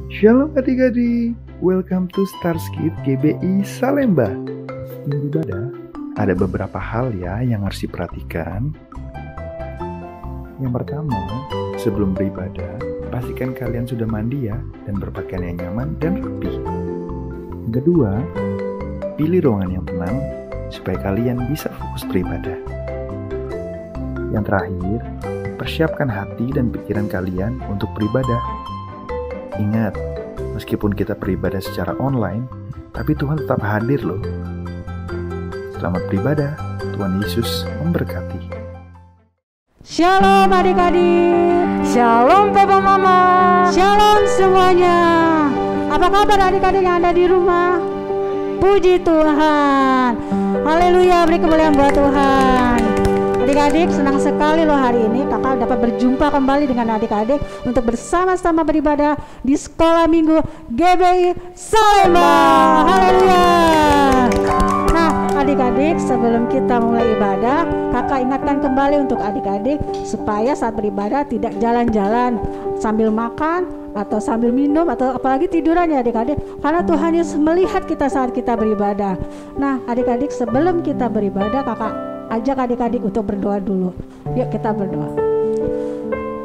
Shalom adik-adik, welcome to Starskid GBI Salemba. Sebelum ibadah, ada beberapa hal yang harus diperhatikan. Yang pertama, sebelum beribadah, pastikan kalian sudah mandi dan berpakaian yang nyaman dan rapi. Yang kedua, pilih ruangan yang tenang supaya kalian bisa fokus beribadah. Yang terakhir, persiapkan hati dan pikiran kalian untuk beribadah. Ingat, meskipun kita beribadah secara online, tapi Tuhan tetap hadir loh. Selamat beribadah, Tuhan Yesus memberkati. Shalom adik-adik, Shalom Papa Mama, shalom semuanya. Apa kabar adik-adik yang ada di rumah? Puji Tuhan, haleluya, beri kemuliaan buat Tuhan. Adik-adik, senang sekali loh hari ini kakak dapat berjumpa kembali dengan adik-adik untuk bersama-sama beribadah di sekolah minggu GBI Salemba. Haleluya. Nah adik-adik, sebelum kita mulai ibadah, kakak ingatkan kembali untuk adik-adik supaya saat beribadah tidak jalan-jalan sambil makan atau sambil minum atau apalagi tiduran ya adik-adik, karena Tuhan Yesus melihat kita saat kita beribadah. Nah adik-adik, sebelum kita beribadah kakak ajak adik-adik untuk berdoa dulu. Yuk kita berdoa.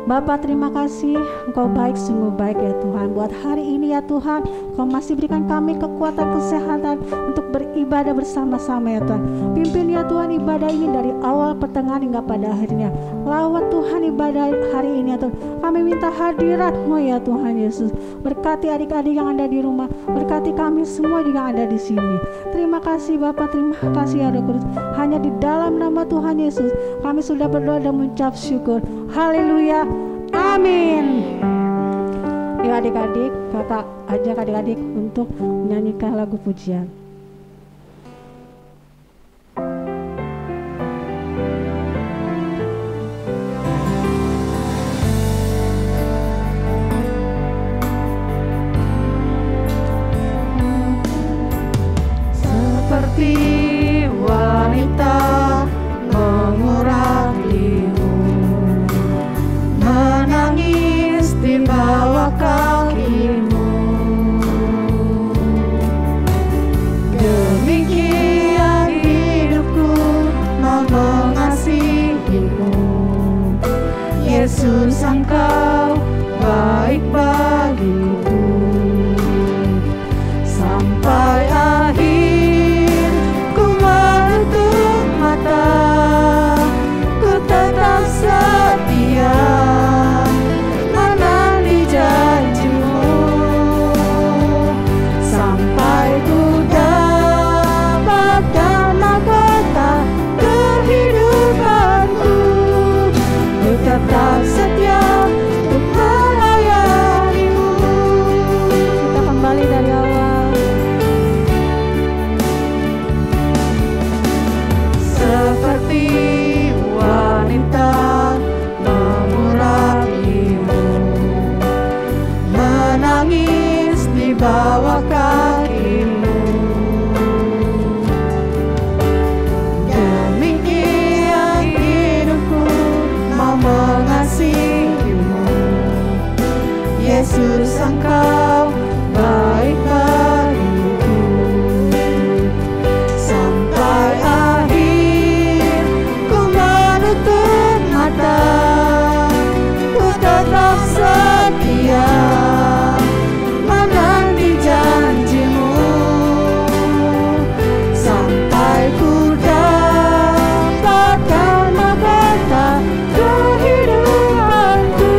Bapa, terima kasih, Engkau baik, sungguh baik ya Tuhan. Buat hari ini ya Tuhan, Engkau masih berikan kami kekuatan, kesehatan untuk beribadah bersama-sama ya Tuhan. Pimpin ya Tuhan ibadah ini dari awal, pertengahan hingga pada akhirnya. Lawat Tuhan ibadah hari ini ya Tuhan. Kami minta hadirat-Mu ya Tuhan Yesus. Berkati adik-adik yang ada di rumah, berkati kami semua juga yang ada di sini. Terima kasih Bapa, terima kasih ya Roh Kudus. Hanya di dalam nama Tuhan Yesus kami sudah berdoa dan mengucap syukur. Haleluya. Amin. Ya adik-adik, kakak ajak adik-adik untuk menyanyikan lagu pujian. seperti wanita mengurapimu, menangis di bawah kakimu. Demikian hidupku mau mengasihimu, Yesus Engkau baik bagiku. Sampai akhir ku menutup mata, ku tetap setia menanti janjimu. Sampai ku dapatkan mahkota kehidupanku, ku tetap setia untuk melayanimu. Kita kembali dari awal. Seperti wanita mengurapimu, menangis di bawah kakimu. Demikian hidupku mau mengasihimu, Yesus Engkau baik bagiku. Sampai akhir ku menutup mata, ku tetap setia menanti janjimu. Sampai ku dapatkan mahkota kehidupanku,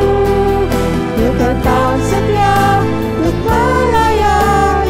ku tetap setia untuk melayani.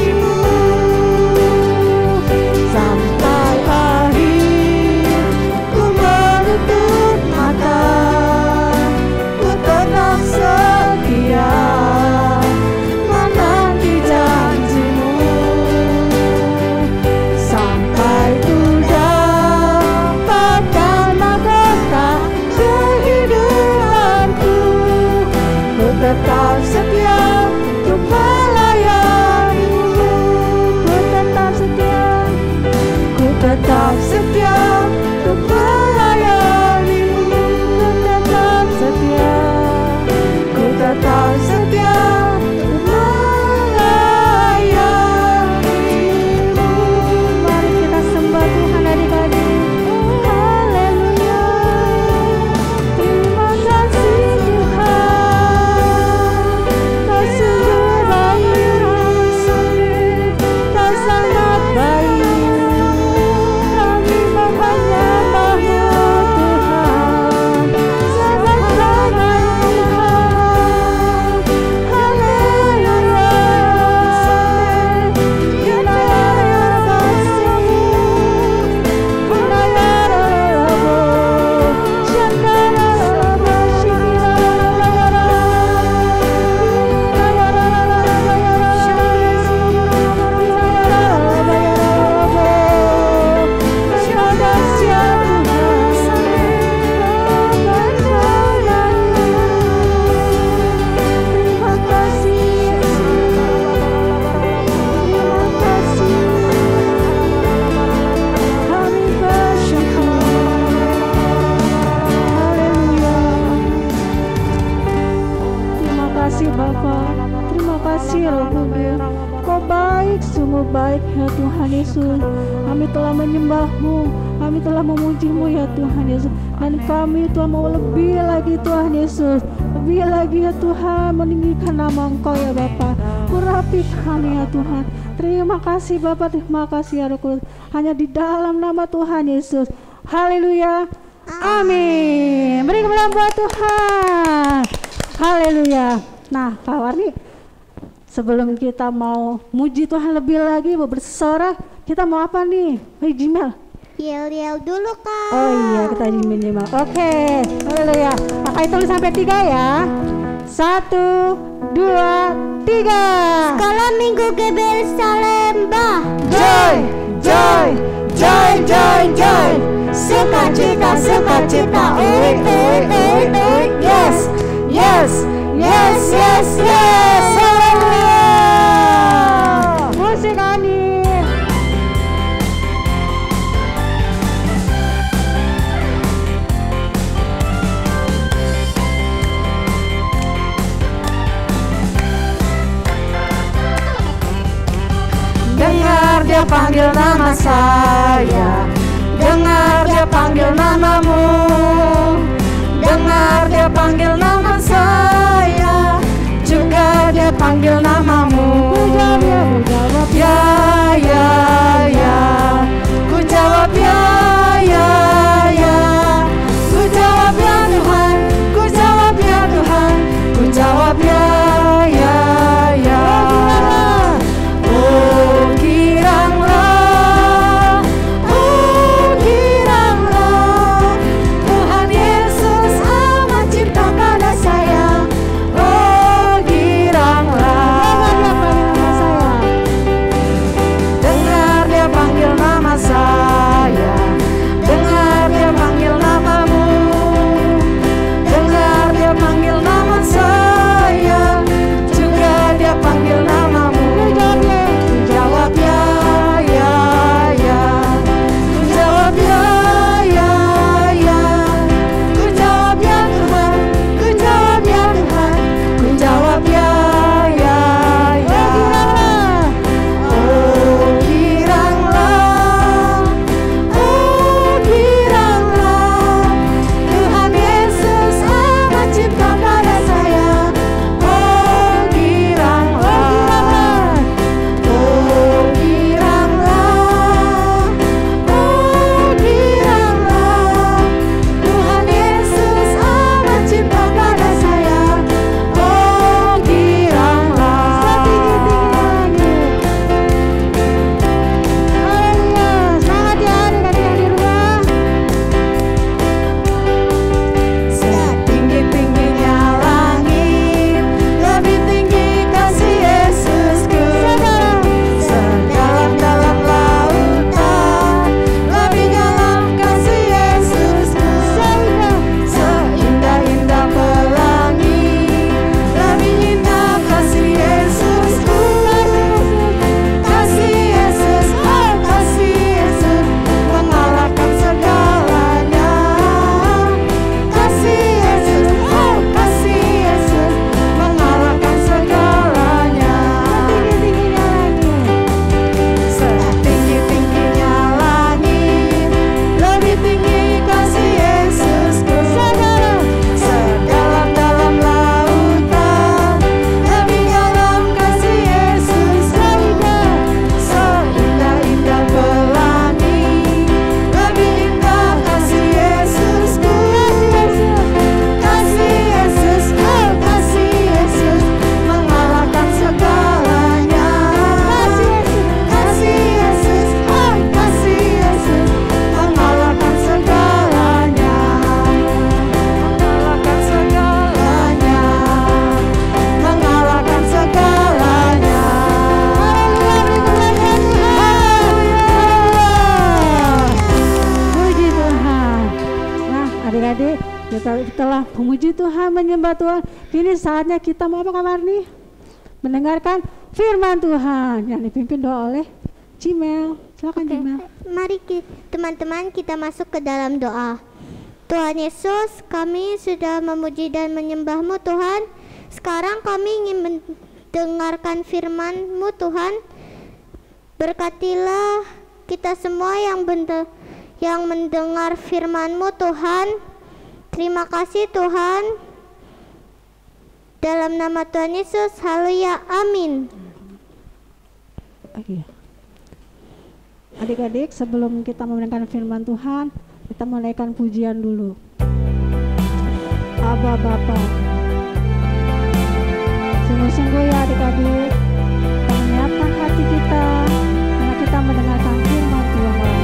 Bapa. Terima kasih Roh Kudus. Kau baik, sungguh baik ya Tuhan Yesus. Kami telah menyembah-Mu, kami telah memuji-Mu ya Tuhan Yesus. Dan kami Tuhan mau lebih lagi Tuhan Yesus, lebih lagi ya Tuhan meninggikan nama Engkau ya Bapa. Urapi kami ya Tuhan. Terima kasih Bapa, terima kasih ya Roh Kudus. Hanya di dalam nama Tuhan Yesus. Haleluya. Amin. Beri kemuliaan buat Tuhan. Haleluya. Nah, Kak Warni, sebelum kita mau muji Tuhan lebih lagi, mau bersorak, kita mau apa nih? Hey Jimel. Yel-yel dulu Kak. Oh iya, kita Jimel. Oke. Haleluya. Pakai tulis sampai 3 ya. 1, 2, 3. Sekolah Minggu GBI Salemba. Joy, joy, joy, joy, joy. Sukacita, sukacita. Yes, yes, yes, yes, yes. Haleluya. Musik Ani. Dengar dia panggil nama saya, dengar dia panggil namamu, dengar dia panggil nama saya, juga dia panggil namamu. Ya, ya, ya, ku jawab ya, ya, ya, ku jawab ya Tuhan, ku jawab ya Tuhan, ku jawab ya, ya, ya. Oh giranglah, Tuhan Yesus amat cinta pada saya. Oh giranglah, dengar dia panggil nama saya, dengar dia panggil namamu, dengar dia panggil nama saya, juga dia panggil namamu. Jawab ya, ya, ya, ku jawab ya, ya, ya, ku jawab ya Tuhan, ku jawab ya Tuhan, ku jawab ya, ya, ya. Oh giranglah, Tuhan Yesus amat cinta pada saya. Oh giranglah, Tuhan Yesus amat cinta pada saya. Oh giranglah. Semangat ya adik-adik di rumah. Setinggi-tingginya langit, lebih tinggi kasih Yesusku. Sedalam-dalam lautan, lebih dalam kasih Yesusku. Seindah-indah pelangi, lebih indah kasih Yesusku. Kasih Yesus, oh kasih Yesus, mengalahkan segalanya. Kasih Yesus, oh kasih Yesus, mengalahkan segalanya. Setinggi-tingginya langit, lebih tinggi kasih Yesusku. Sedalam-dalam lautan, lebih dalam kasih Yesusku. Seindah-indah pelangi, lebih indah kasih Yesusku. Kasih Yesus, oh kasih Yesus, mengalahkan segalanya. Kasih Yesus, oh kasih Yesus, mengalahkan segalanya. Mengalahkan segalanya, mengalahkan segalanya. Puji Tuhan. Nah, adik-adik, kita telah memuji Tuhan, menyembah Tuhan. Kini saatnya kita mau apa kabar nih? Mendengarkan firman Tuhan yang dipimpin doa oleh Jimel. Silakan Jimel. Mari teman-teman kita masuk ke dalam doa. Tuhan Yesus, kami sudah memuji dan menyembah-Mu Tuhan. Sekarang kami ingin mendengarkan firman-Mu Tuhan. Berkatilah kita semua yang mendengar firman-Mu Tuhan. Terima kasih Tuhan. Dalam nama Tuhan Yesus, haleluya, amin. Adik-adik, sebelum kita mendengarkan firman Tuhan, kita menaikkan pujian dulu. Aba Bapa. Sungguh-sungguh ya adik-adik, kita menyiapkan hati kita karena kita mendengarkan firman Tuhan.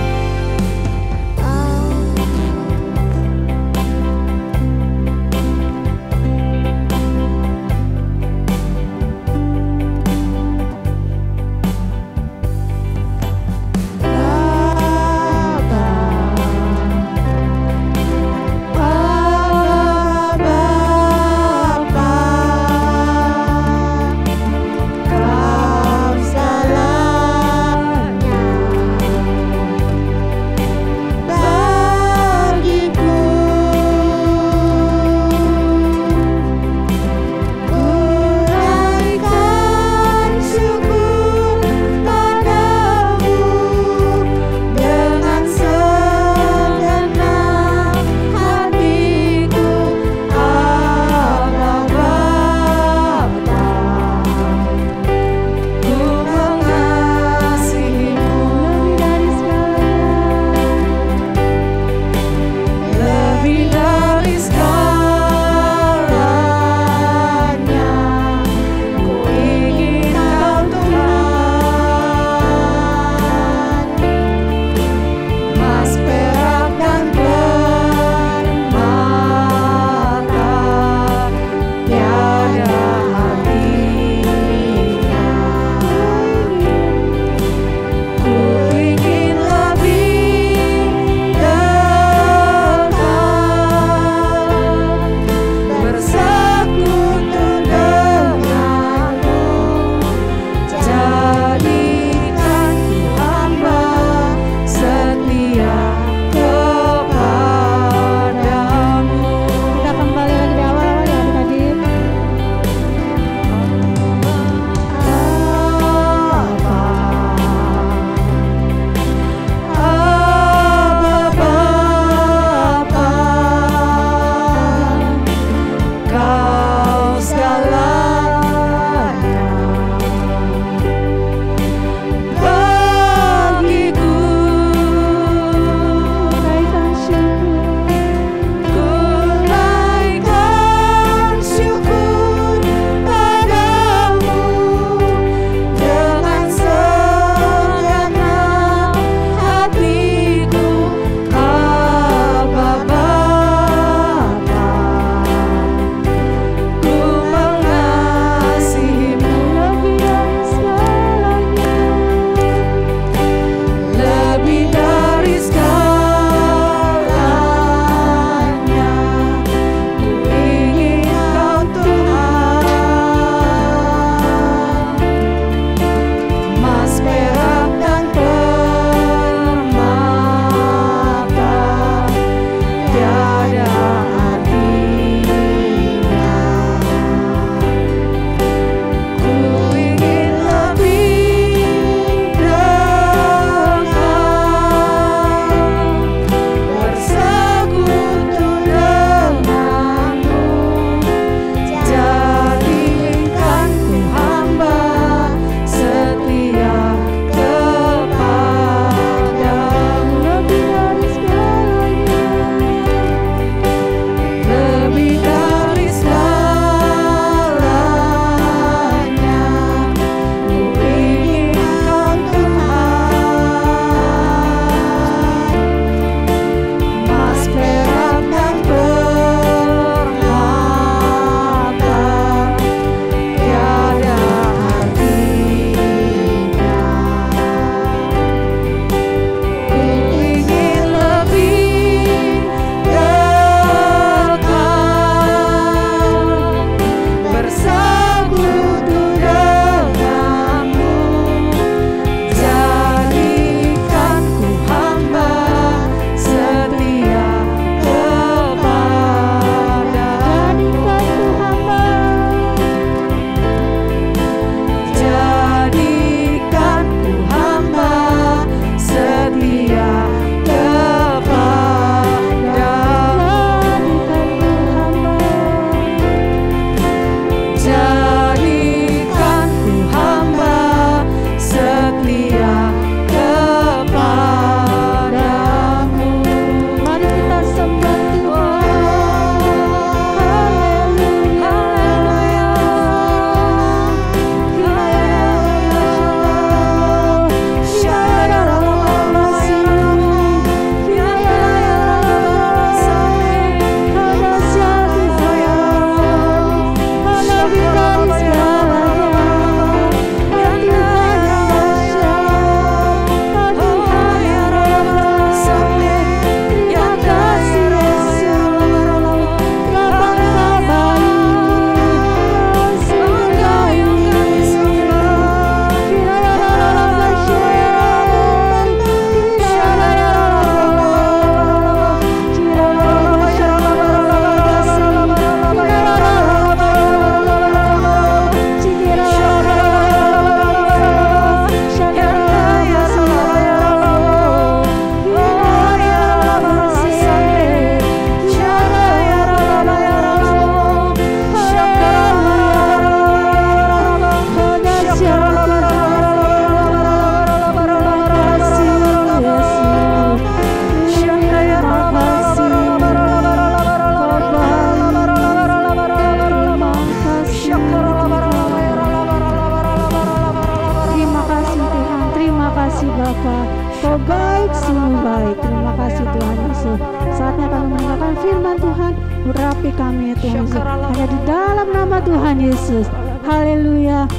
Bapa. Kau baik, sungguh baik. Terima kasih Tuhan Yesus. Saatnya kami mendengarkan firman Tuhan. Urapi kami ya Tuhan Yesus. Hanya di dalam nama Tuhan Yesus. Haleluya.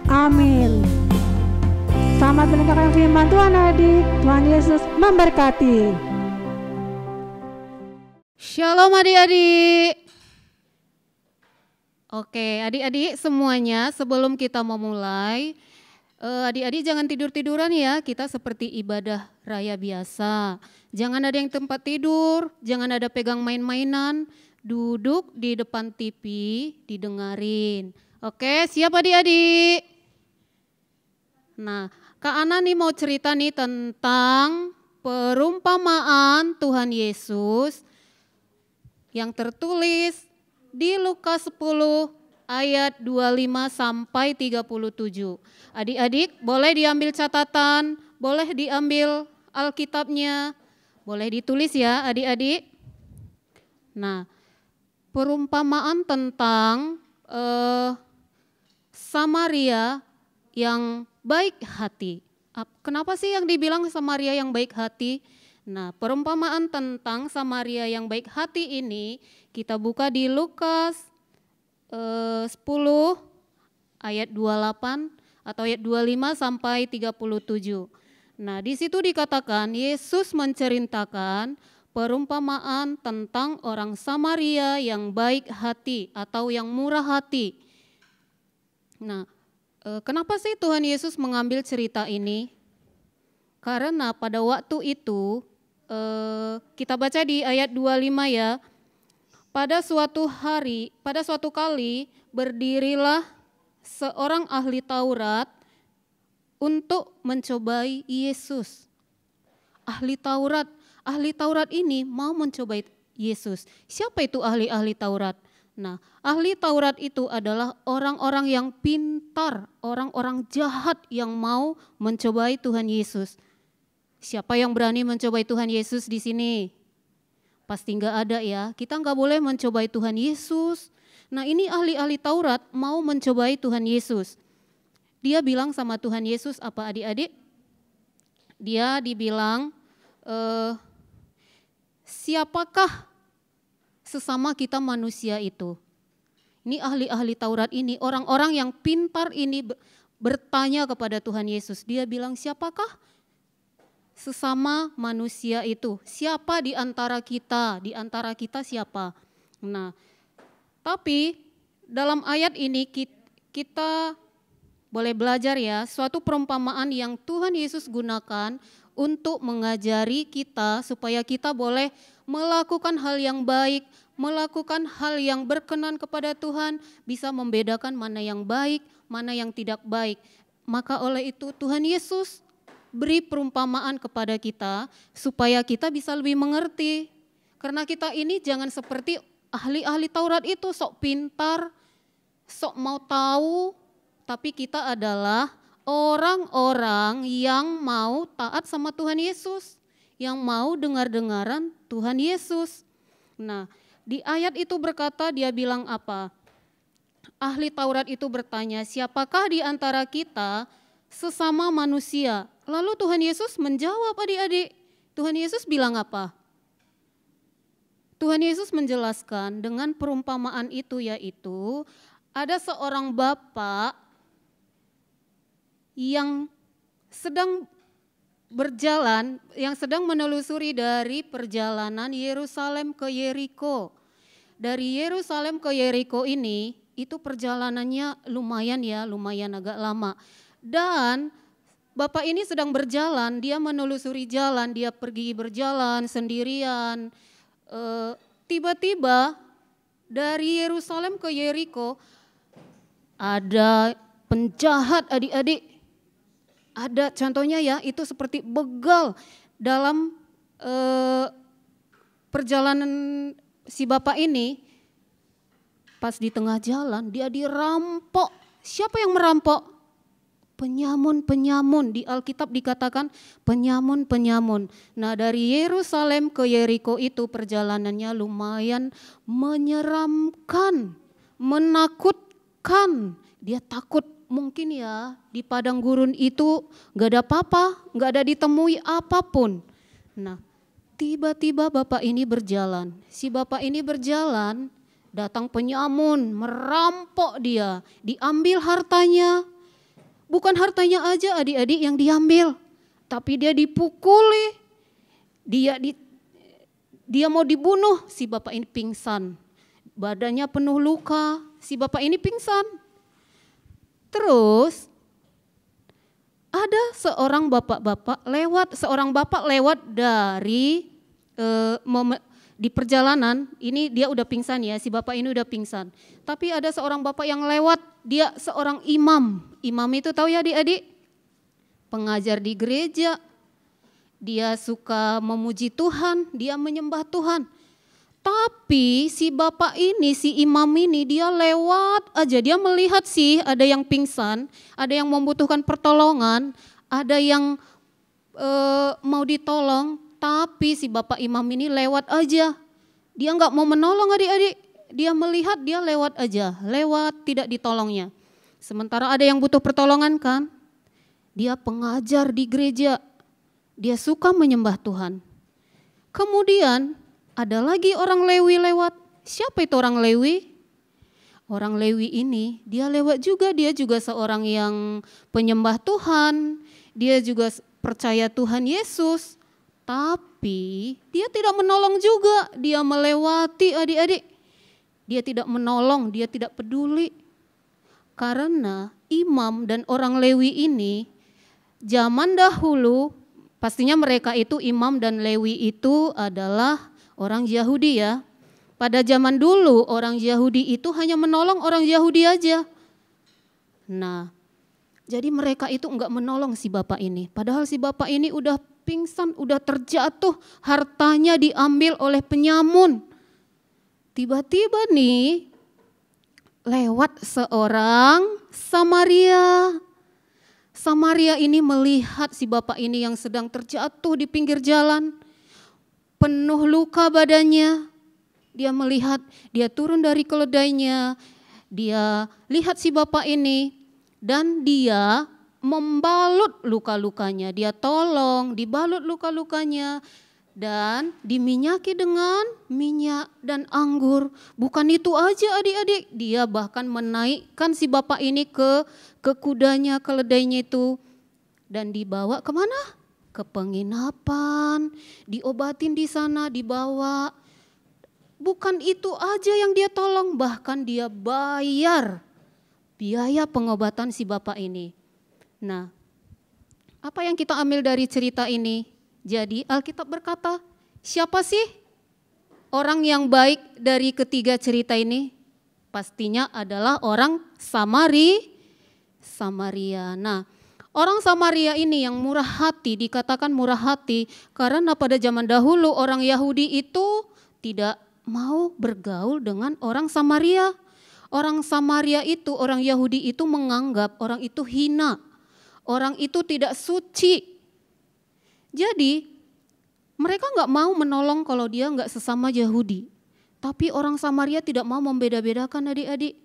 Amin. Selamat mendengarkan firman Tuhan adik. Tuhan Yesus memberkati. Shalom adik-adik. Oke, adik-adik semuanya, sebelum kita memulai, adik-adik jangan tidur-tiduran ya, kita seperti ibadah raya biasa. Jangan ada yang tempat tidur, jangan ada pegang main-mainan, duduk di depan TV, didengarin. Oke, siap adik-adik? Nah, Kak Ana nih mau cerita nih tentang perumpamaan Tuhan Yesus yang tertulis di Lukas 10 ayat 25 sampai 37. Adik-adik boleh diambil catatan, boleh diambil Alkitabnya, boleh ditulis ya adik-adik. Nah, perumpamaan tentang Samaria yang baik hati. Kenapa sih yang dibilang Samaria yang baik hati? Nah, perumpamaan tentang Samaria yang baik hati ini kita buka di Lukas 10 ayat 28 atau ayat 25 sampai 37. Nah, di situ dikatakan Yesus menceritakan perumpamaan tentang orang Samaria yang baik hati atau yang murah hati. Nah, kenapa sih Tuhan Yesus mengambil cerita ini? Karena pada waktu itu kita baca di ayat 25 ya. Pada suatu kali berdirilah seorang ahli Taurat untuk mencobai Yesus. Ahli Taurat ini mau mencobai Yesus. Siapa itu ahli Taurat? Nah, ahli Taurat itu adalah orang-orang yang pintar, orang-orang jahat yang mau mencobai Tuhan Yesus. Siapa yang berani mencobai Tuhan Yesus di sini? Pasti enggak ada ya. Kita enggak boleh mencobai Tuhan Yesus. Nah, ini ahli-ahli Taurat mau mencobai Tuhan Yesus. Dia bilang sama Tuhan Yesus apa adik-adik? Dia dibilang, siapakah sesama kita manusia itu? Ini ahli-ahli Taurat ini, orang-orang yang pintar ini bertanya kepada Tuhan Yesus. Dia bilang, siapakah sesama manusia itu? Siapa di antara kita? Di antara kita siapa? Nah, tapi dalam ayat ini kita boleh belajar ya, suatu perumpamaan yang Tuhan Yesus gunakan untuk mengajari kita supaya kita boleh melakukan hal yang baik, melakukan hal yang berkenan kepada Tuhan, bisa membedakan mana yang baik, mana yang tidak baik. Maka oleh itu Tuhan Yesus beri perumpamaan kepada kita supaya kita bisa lebih mengerti. Karena kita ini jangan seperti ahli-ahli Taurat itu sok pintar, sok mau tahu, tapi kita adalah orang-orang yang mau taat sama Tuhan Yesus, yang mau dengar-dengaran Tuhan Yesus. Nah, di ayat itu berkata, dia bilang apa? Ahli Taurat itu bertanya, siapakah di antara kita sesama manusia? Lalu Tuhan Yesus menjawab adik-adik. Tuhan Yesus bilang apa? Tuhan Yesus menjelaskan dengan perumpamaan itu, yaitu ada seorang bapak yang sedang berjalan, yang sedang menelusuri dari perjalanan Yerusalem ke Yeriko. Dari Yerusalem ke Yeriko ini, itu perjalanannya lumayan ya, lumayan agak lama. Dan bapak ini sedang berjalan, dia menelusuri jalan, dia pergi berjalan sendirian. Tiba-tiba dari Yerusalem ke Yeriko ada penjahat adik-adik. Ada contohnya ya, itu seperti begal dalam perjalanan si bapak ini. Pas di tengah jalan dia dirampok. Siapa yang merampok? Penyamun-penyamun, di Alkitab dikatakan penyamun-penyamun. Nah, dari Yerusalem ke Yeriko itu perjalanannya lumayan menyeramkan, menakutkan. Dia takut mungkin ya di padang gurun itu gak ada apa-apa, gak ada ditemui apapun. Nah, tiba-tiba bapak ini berjalan. Si bapak ini berjalan, datang penyamun, merampok dia, diambil hartanya. Bukan hartanya aja adik-adik yang diambil, tapi dia dipukuli, dia mau dibunuh. Si bapak ini pingsan, badannya penuh luka, si bapak ini pingsan. Terus ada seorang bapak lewat dari di perjalanan, ini dia udah pingsan ya, si bapak ini udah pingsan. Tapi ada seorang bapak yang lewat, dia seorang imam. Imam itu tahu ya adik-adik? Pengajar di gereja. Dia suka memuji Tuhan, dia menyembah Tuhan. Tapi si bapak ini, si imam ini dia lewat aja, dia melihat sih ada yang pingsan, ada yang membutuhkan pertolongan, ada yang mau ditolong. Tapi si bapak imam ini lewat aja, dia nggak mau menolong adik-adik, dia melihat dia lewat aja, lewat tidak ditolongnya. Sementara ada yang butuh pertolongan kan, dia pengajar di gereja, dia suka menyembah Tuhan. Kemudian ada lagi orang Lewi lewat. Siapa itu orang Lewi? Orang Lewi ini dia lewat juga, dia juga seorang yang penyembah Tuhan, dia juga percaya Tuhan Yesus. Tapi dia tidak menolong juga, dia melewati adik-adik. Dia tidak menolong, dia tidak peduli. Karena imam dan orang Lewi ini zaman dahulu, pastinya mereka itu imam dan Lewi itu adalah orang Yahudi ya. Pada zaman dulu orang Yahudi itu hanya menolong orang Yahudi aja. Nah, jadi mereka itu enggak menolong si bapak ini. Padahal si bapak ini udah pingsan, udah terjatuh, hartanya diambil oleh penyamun. Tiba-tiba nih lewat seorang Samaria. Samaria ini melihat si bapak ini yang sedang terjatuh di pinggir jalan, penuh luka badannya. Dia melihat, dia turun dari keledainya, dia lihat si bapak ini dan dia membalut luka-lukanya. Dia tolong, dibalut luka-lukanya dan diminyaki dengan minyak dan anggur. Bukan itu aja adik-adik, dia bahkan menaikkan si bapak ini ke kudanya, keledainya itu, dan dibawa kemana? Ke penginapan, diobatin di sana, dibawa. Bukan itu aja yang dia tolong, bahkan dia bayar biaya pengobatan si bapak ini. Nah, apa yang kita ambil dari cerita ini? Jadi Alkitab berkata, siapa sih orang yang baik dari ketiga cerita ini? Pastinya adalah orang Samaria. Nah, orang Samaria ini yang murah hati, dikatakan murah hati karena pada zaman dahulu orang Yahudi itu tidak mau bergaul dengan orang Samaria. Orang Samaria itu, orang Yahudi itu menganggap orang itu hina, orang itu tidak suci. Jadi mereka nggak mau menolong kalau dia nggak sesama Yahudi. Tapi orang Samaria tidak mau membeda-bedakan adik-adik.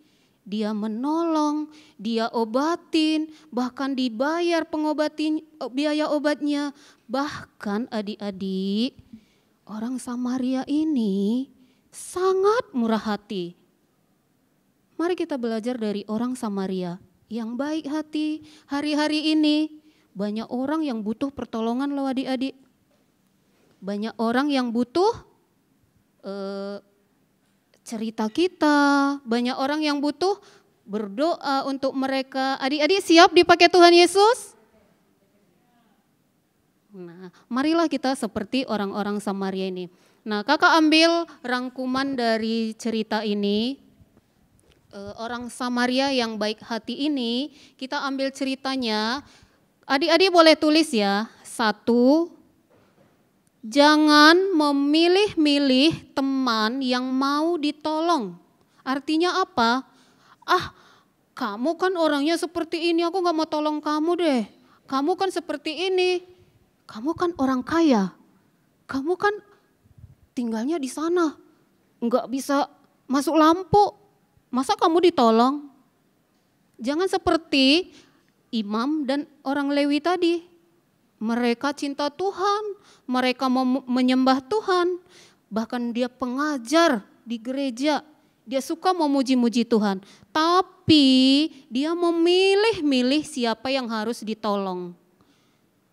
Dia menolong, dia obatin, bahkan dibayar biaya obatnya. Bahkan adik-adik, orang Samaria ini sangat murah hati. Mari kita belajar dari orang Samaria yang baik hati. Hari-hari ini banyak orang yang butuh pertolongan loh adik-adik. Banyak orang yang butuh cerita kita. Banyak orang yang butuh berdoa untuk mereka. Adik-adik siap dipakai Tuhan Yesus? Nah, marilah kita seperti orang-orang Samaria ini. Nah, kakak ambil rangkuman dari cerita ini. Orang Samaria yang baik hati ini, kita ambil ceritanya. Adik-adik boleh tulis ya. 1, jangan memilih-milih teman yang mau ditolong. Artinya apa? Kamu kan orangnya seperti ini, aku gak mau tolong kamu deh. Kamu kan seperti ini, kamu kan orang kaya. Kamu kan tinggalnya di sana, gak bisa masuk lampu. Masa kamu ditolong? Jangan seperti imam dan orang Lewi tadi. Mereka cinta Tuhan, mereka mau menyembah Tuhan. Bahkan dia pengajar di gereja, dia suka memuji-muji Tuhan. Tapi dia memilih-milih siapa yang harus ditolong.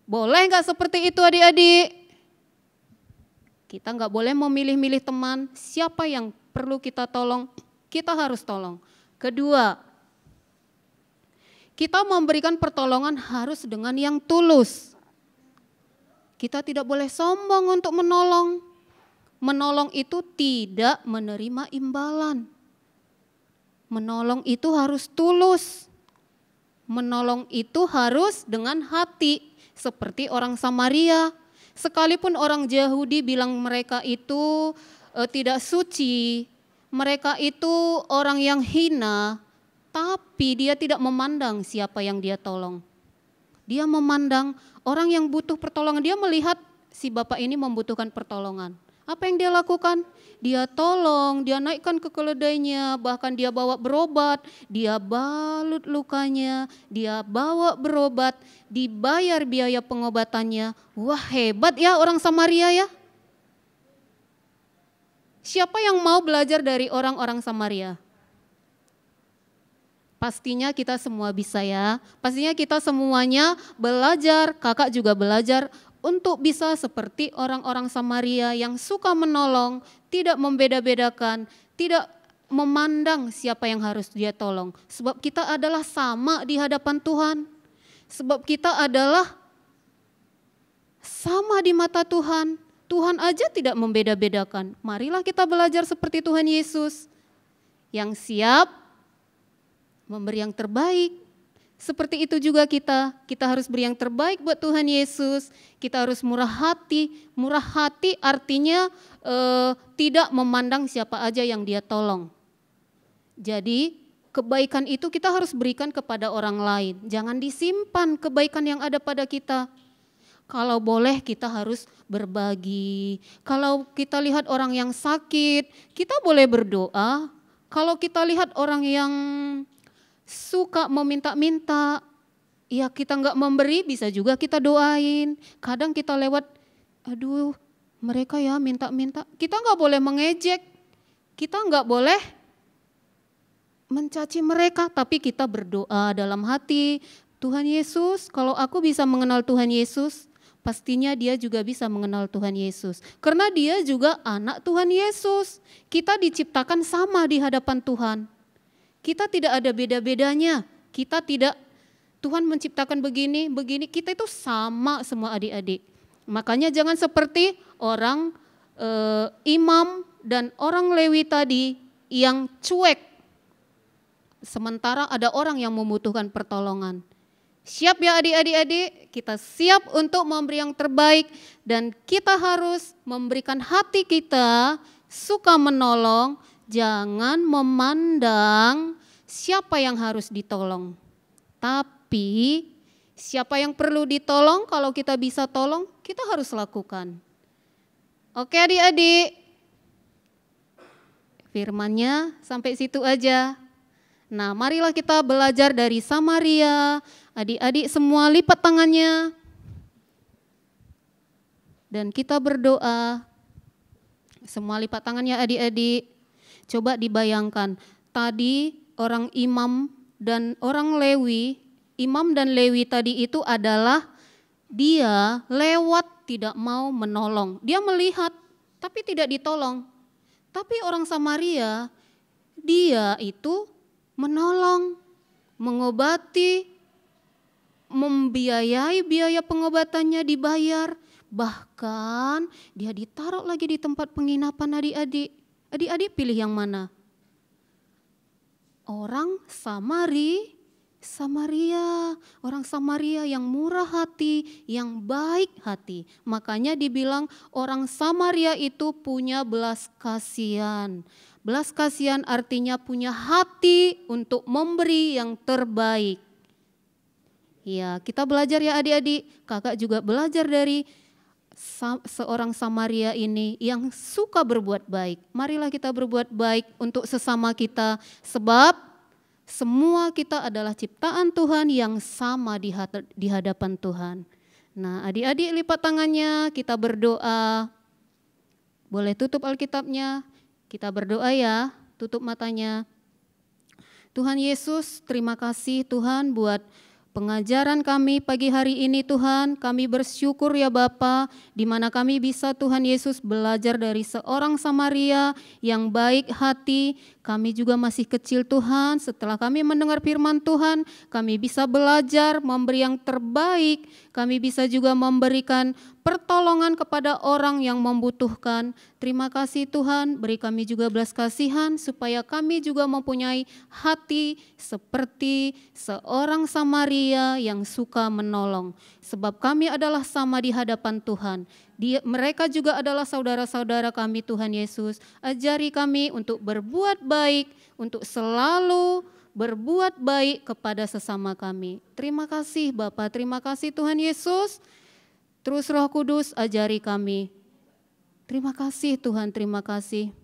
Boleh nggak seperti itu adik-adik? Kita nggak boleh memilih-milih teman, siapa yang perlu kita tolong, kita harus tolong. Kedua, kita memberikan pertolongan harus dengan yang tulus. Kita tidak boleh sombong untuk menolong. Menolong itu tidak menerima imbalan. Menolong itu harus tulus. Menolong itu harus dengan hati, seperti orang Samaria. Sekalipun orang Yahudi bilang mereka itu tidak suci, mereka itu orang yang hina, tapi dia tidak memandang siapa yang dia tolong. Dia memandang orang yang butuh pertolongan, dia melihat si bapak ini membutuhkan pertolongan. Apa yang dia lakukan? Dia tolong, dia naikkan ke keledainya, bahkan dia bawa berobat, dia balut lukanya, dia bawa berobat, dibayar biaya pengobatannya. Wah, hebat ya orang Samaria ya. Siapa yang mau belajar dari orang-orang Samaria? Pastinya kita semua bisa ya. Pastinya kita semuanya belajar, kakak juga belajar untuk bisa seperti orang-orang Samaria yang suka menolong, tidak membeda-bedakan, tidak memandang siapa yang harus dia tolong. Sebab kita adalah sama di hadapan Tuhan. Sebab kita adalah sama di mata Tuhan. Tuhan aja tidak membeda-bedakan. Marilah kita belajar seperti Tuhan Yesus yang siap memberi yang terbaik. Seperti itu juga kita harus beri yang terbaik buat Tuhan Yesus. Kita harus murah hati. Murah hati artinya tidak memandang siapa aja yang dia tolong. Jadi kebaikan itu kita harus berikan kepada orang lain. Jangan disimpan kebaikan yang ada pada kita. Kalau boleh kita harus berbagi. Kalau kita lihat orang yang sakit, kita boleh berdoa. Kalau kita lihat orang yang suka meminta-minta, ya kita nggak memberi, bisa juga kita doain. Kadang kita lewat, aduh mereka ya minta-minta, kita nggak boleh mengejek, kita nggak boleh mencaci mereka, tapi kita berdoa dalam hati, Tuhan Yesus, kalau aku bisa mengenal Tuhan Yesus, pastinya dia juga bisa mengenal Tuhan Yesus. Karena dia juga anak Tuhan Yesus, kita diciptakan sama di hadapan Tuhan. Kita tidak ada beda-bedanya, Tuhan menciptakan begini, kita itu sama semua adik-adik. Makanya jangan seperti orang imam dan orang Lewi tadi yang cuek, sementara ada orang yang membutuhkan pertolongan. Siap ya adik-adik, kita siap untuk memberi yang terbaik dan kita harus memberikan hati kita, suka menolong, jangan memandang siapa yang harus ditolong. Tapi siapa yang perlu ditolong, kalau kita bisa tolong, kita harus lakukan. Oke adik-adik, firmannya sampai situ aja. Nah marilah kita belajar dari Samaria. Adik-adik semua lipat tangannya. Dan kita berdoa. Semua lipat tangannya adik-adik. Coba dibayangkan, tadi orang imam dan orang Lewi, imam dan Lewi tadi itu adalah dia lewat tidak mau menolong. Dia melihat tapi tidak ditolong. Tapi orang Samaria, dia itu menolong, mengobati, membiayai biaya pengobatannya dibayar. Bahkan dia ditaruh lagi di tempat penginapan adik-adik. Adik-adik pilih yang mana? Orang Samaria, orang Samaria yang murah hati, yang baik hati. Makanya dibilang orang Samaria itu punya belas kasihan. Belas kasihan artinya punya hati untuk memberi yang terbaik. Ya, kita belajar ya adik-adik. Kakak juga belajar dari seorang Samaria ini yang suka berbuat baik. Marilah kita berbuat baik untuk sesama kita, sebab semua kita adalah ciptaan Tuhan yang sama di hadapan Tuhan. Nah, adik-adik lipat tangannya, kita berdoa. Boleh tutup Alkitabnya, kita berdoa ya, tutup matanya. Tuhan Yesus, terima kasih Tuhan buat pengajaran kami pagi hari ini Tuhan. Kami bersyukur ya Bapa, di mana kami bisa Tuhan Yesus belajar dari seorang Samaria yang baik hati. Kami juga masih kecil Tuhan, setelah kami mendengar firman Tuhan, kami bisa belajar memberi yang terbaik. Kami bisa juga memberikan pertolongan kepada orang yang membutuhkan. Terima kasih Tuhan, beri kami juga belas kasihan supaya kami juga mempunyai hati seperti seorang Samaria yang suka menolong. Sebab kami adalah sama di hadapan Tuhan. Mereka juga adalah saudara-saudara kami Tuhan Yesus. Ajari kami untuk berbuat baik, untuk selalu berbuat baik kepada sesama kami. Terima kasih Bapa, terima kasih Tuhan Yesus. Terus Roh Kudus ajari kami. Terima kasih Tuhan, terima kasih.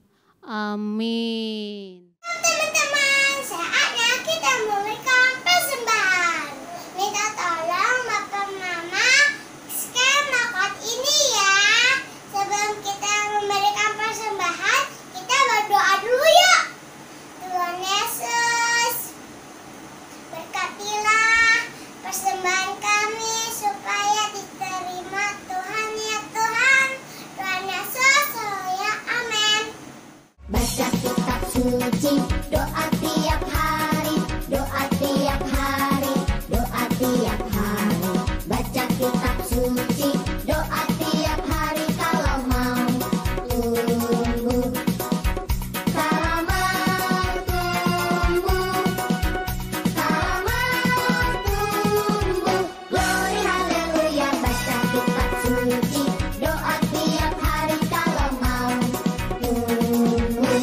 Amin. Teman-teman, saatnya kita memberikan persembahan. Minta tolong Bapak Mama scan barcode ini ya. Sebelum kita memberikan persembahan, kita berdoa dulu yuk. Tuhan Yesus, berkatilah persembahan kami supaya diterima Tuhan ya Tuhan. Tuhan Yesus, ya amin. Baca kitab suci, doa tiap hari, doa tiap hari, doa tiap hari. Baca kitab suci, doa tiap hari kalau mau tumbuh. Kalau mau tumbuh, kalau mau tumbuh. Glory haleluya, baca kitab suci, doa tiap hari kalau mau tumbuh.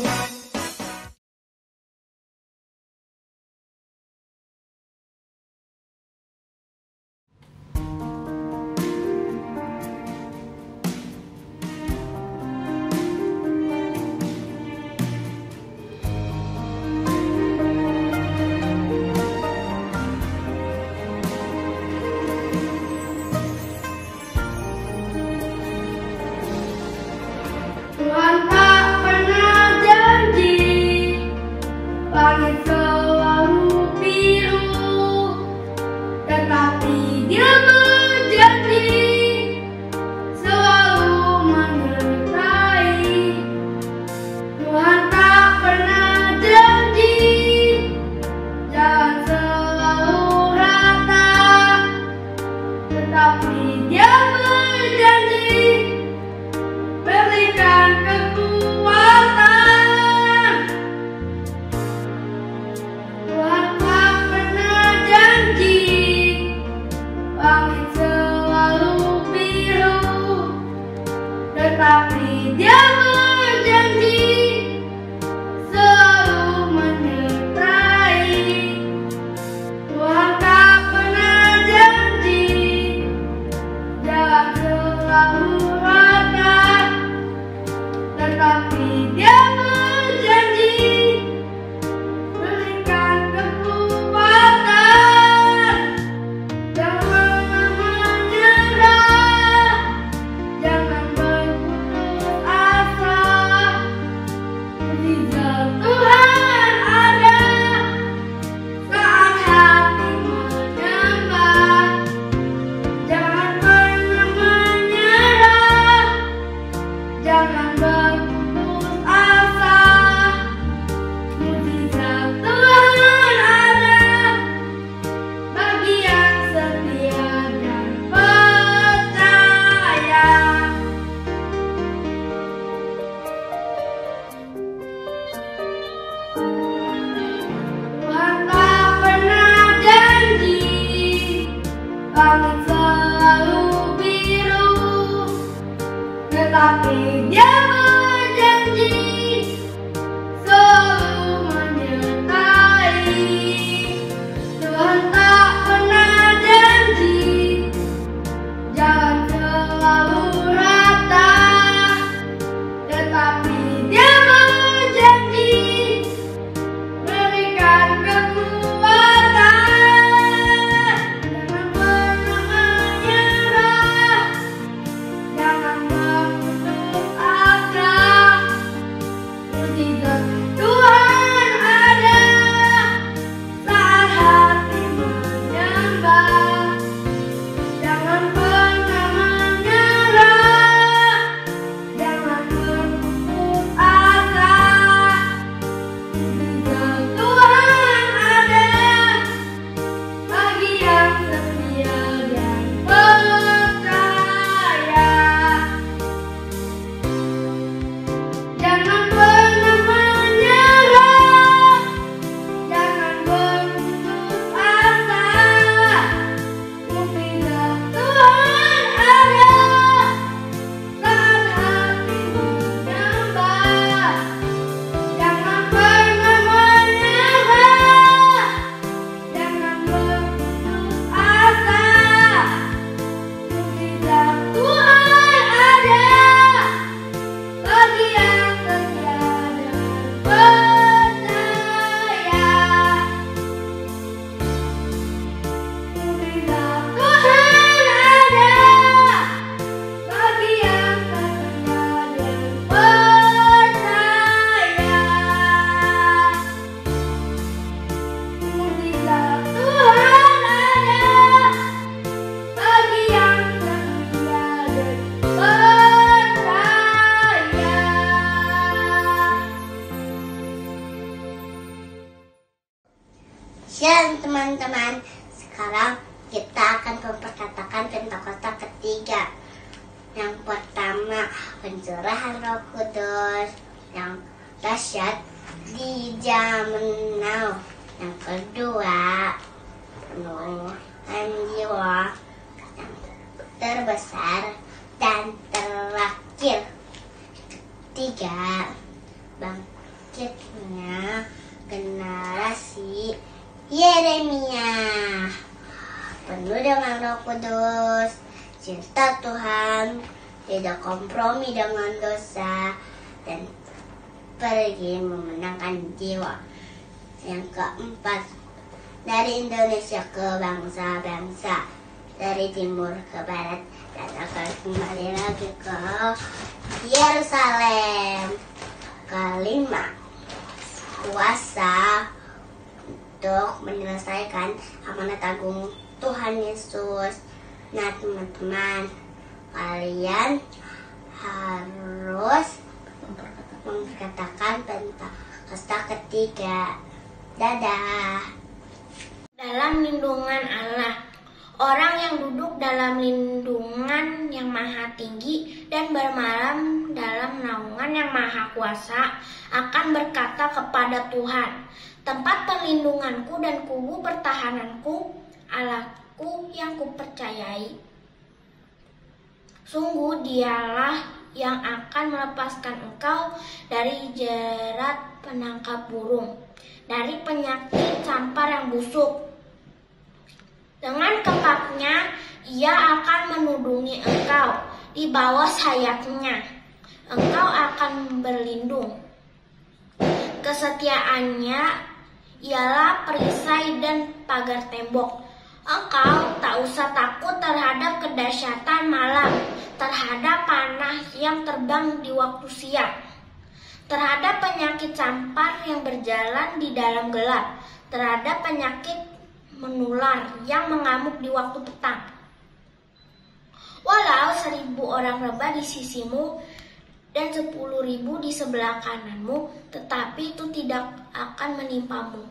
Shalom teman-teman, sekarang kita akan memperkatakan Pentakosta ketiga. Yang pertama, pencurahan Roh Kudus. Yang dahsyat di zaman now. Yang kedua, penuhan jiwa. Yang terbesar dan terakhir. Ketiga, bangkitnya generasi Yeremia, penuh dengan Roh Kudus, cinta Tuhan, tidak kompromi dengan dosa, dan pergi memenangkan jiwa. Yang keempat, dari Indonesia ke bangsa-bangsa, dari timur ke barat, dan akan kembali lagi ke Yerusalem. Kelima, kuasa untuk menyelesaikan amanat agung Tuhan Yesus. Nah teman-teman, kalian harus memperkatakan Pentakosta ketiga. Dadah. Dalam lindungan Allah, orang yang duduk dalam lindungan yang maha tinggi dan bermalam dalam naungan yang maha kuasa akan berkata kepada Tuhan, tempat perlindunganku dan kubu pertahananku, Allahku yang kupercayai. Sungguh dialah yang akan melepaskan engkau dari jerat penangkap burung, dari penyakit campar yang busuk. Dengan kepaknya ia akan menudungi engkau, di bawah sayapnya engkau akan berlindung. Kesetiaannya ialah perisai dan pagar tembok. Engkau tak usah takut terhadap kedahsyatan malam, terhadap panah yang terbang di waktu siang, terhadap penyakit campar yang berjalan di dalam gelap, terhadap penyakit menular yang mengamuk di waktu petang. Walau 1.000 orang rebah di sisimu dan 10.000 di sebelah kananmu, tetapi itu tidak akan menimpamu.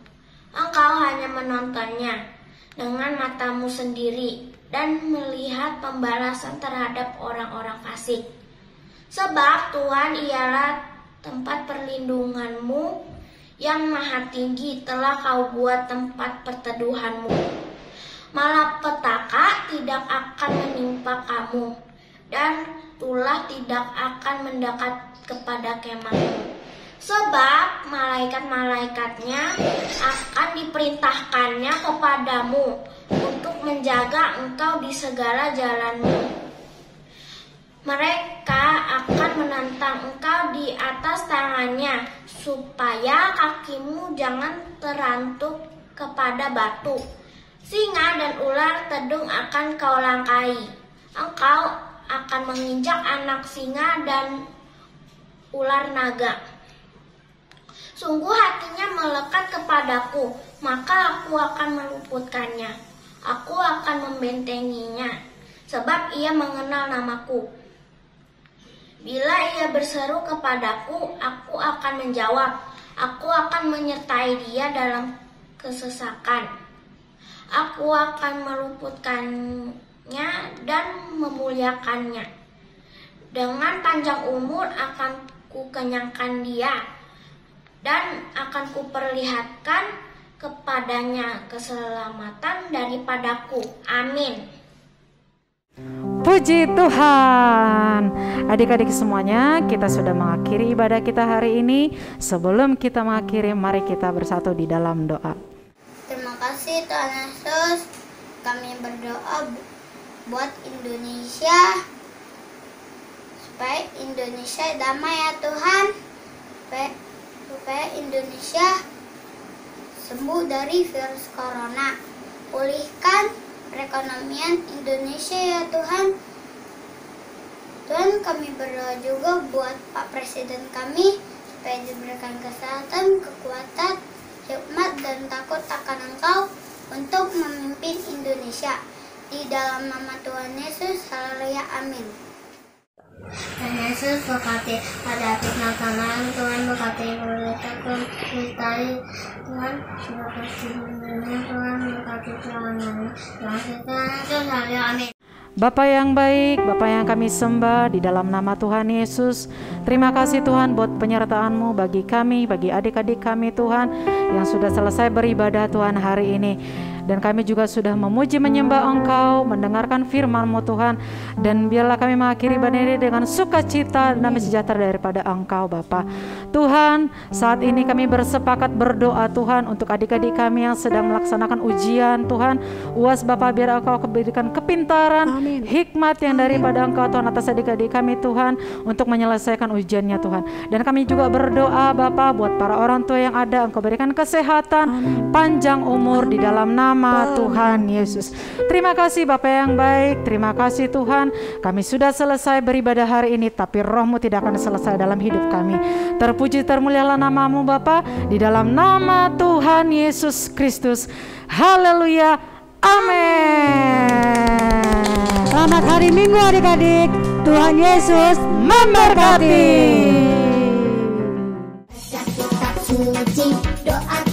Engkau hanya menontonnya dengan matamu sendiri dan melihat pembalasan terhadap orang-orang fasik. Sebab Tuhan ialah tempat perlindunganmu, yang maha tinggi telah kau buat tempat perteduhanmu. Malapetaka tidak akan menimpa kamu, dan ulah tidak akan mendekat kepada kemahmu. Sebab malaikat-malaikatnya akan diperintahkannya kepadamu untuk menjaga engkau di segala jalanmu. Mereka akan menentang engkau di atas tangannya, supaya kakimu jangan terantuk kepada batu. Singa dan ular tedung akan kau langkai. Engkau akan menginjak anak singa dan ular naga. Sungguh hatinya melekat kepadaku, maka aku akan meluputkannya. Aku akan membentenginya, sebab ia mengenal namaku. Bila ia berseru kepadaku, aku akan menjawab. Aku akan menyertai dia dalam kesesakan. Aku akan meluputkannya dan memuliakannya. Dengan panjang umur akan kukenyangkan dia, dan akan kuperlihatkan kepadanya keselamatan daripadaku. Amin. Puji Tuhan. Adik-adik semuanya, kita sudah mengakhiri ibadah kita hari ini. Sebelum kita mengakhiri, mari kita bersatu di dalam doa. Terima kasih Tuhan Yesus. Kami berdoa buat Indonesia, supaya Indonesia damai ya Tuhan, supaya Indonesia sembuh dari virus corona. Pulihkan perekonomian Indonesia ya Tuhan. Tuhan, kami berdoa juga buat Pak Presiden kami, supaya diberikan kesehatan, kekuatan, hikmat dan takut akan Engkau untuk memimpin Indonesia. Di dalam nama Tuhan Yesus, haleluya, amin. Tuhan Yesus berkati pada akhir Natal, Tuhan berkati beritakan Tuhan berkati dunia, Tuhan berkati pelayanannya, Tuhan Yesus, haleluya, amin. Bapa yang baik, Bapa yang kami sembah, di dalam nama Tuhan Yesus, terima kasih Tuhan buat penyertaan-Mu bagi kami, bagi adik-adik kami Tuhan, yang sudah selesai beribadah Tuhan hari ini. Dan kami juga sudah memuji menyembah Engkau, mendengarkan firman-Mu Tuhan. Dan biarlah kami mengakhiri ibadah ini dengan sukacita dan damai sejahtera daripada Engkau Bapa. Tuhan, saat ini kami bersepakat berdoa Tuhan untuk adik-adik kami yang sedang melaksanakan ujian Tuhan. UAS Bapa, biar Engkau berikan kepintaran, hikmat yang daripada Engkau Tuhan atas adik-adik kami Tuhan, untuk menyelesaikan ujiannya Tuhan. Dan kami juga berdoa Bapa buat para orang tua yang ada, Engkau berikan kesehatan, panjang umur di dalam nama Tuhan Yesus. Terima kasih Bapa yang baik, terima kasih Tuhan. Kami sudah selesai beribadah hari ini, tapi Roh-Mu tidak akan selesai dalam hidup kami. Terpuji termulialah nama-Mu Bapa, di dalam nama Tuhan Yesus Kristus. Haleluya, amin. Selamat hari Minggu adik-adik. Tuhan Yesus memberkati. Kitab suci, doa